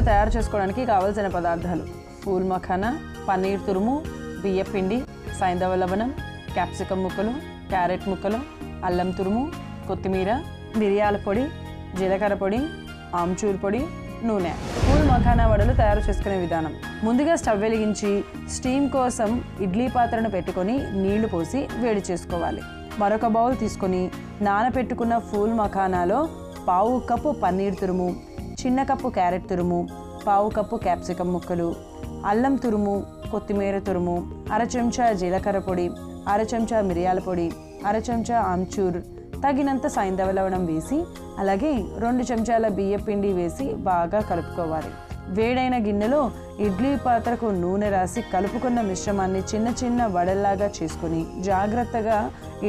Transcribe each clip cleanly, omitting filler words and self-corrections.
వడలు తయారు చేసుకోవడానికి కావాల్సిన పదార్థాలు: ఫూల్ మఖానా, పన్నీర్ తురుము, బియ్యపిండి, సైంధవ లవణం, క్యాప్సికమ్ ముక్కలు, క్యారెట్ ముక్కలు, అల్లం తురుము, కొత్తిమీర, మిరియాల పొడి, జీలకర్ర పొడి, ఆమ్చూర్ పొడి, నూనె. ఫూల్ మఖానా వడలు తయారు చేసుకునే విధానం: ముందుగా స్టవ్ వెలిగించి స్టీమ్ కోసం ఇడ్లీ పాత్రను పెట్టుకొని నీళ్లు పోసి వేడి చేసుకోవాలి. మరొక బౌల్ తీసుకొని నానబెట్టుకున్న ఫూల్ మఖానాలో పావు కప్పు పన్నీర్ తురుము, చిన్న కప్పు క్యారెట్ తురుము, పావు కప్పు క్యాప్సికమ్ ముక్కలు, అల్లం తురుము, కొత్తిమీర తురుము, అర చెంచా జీలకర్ర పొడి, అర చెంచా మిరియాల పొడి, అర చెంచా ఆమ్చూర్, తగినంత సైంధవ లవణం వేసి అలాగే 2 చెంచాల బియ్యపిండి వేసి బాగా కలుపుకోవాలి. వేడైన గిన్నెలో ఇడ్లీ పాత్రకు నూనె రాసి కలుపుకున్న మిశ్రమాన్ని చిన్న చిన్న వడల్లాగా చేసుకొని జాగ్రత్తగా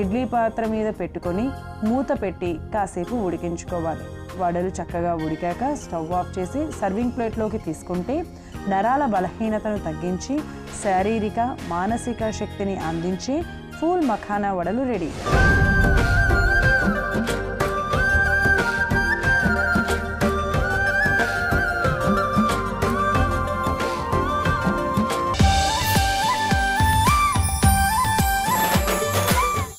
ఇడ్లీ పాత్ర మీద పెట్టుకొని మూత పెట్టి కాసేపు ఉడికించుకోవాలి. వడలు చక్కగా ఉడికాక స్టవ్ ఆఫ్ చేసి సర్వింగ్ ప్లేట్లోకి తీసుకుంటే నరాల బలహీనతను తగ్గించి శారీరక మానసిక శక్తిని అందించి ఫూల్ మఖానా వడలు రెడీ.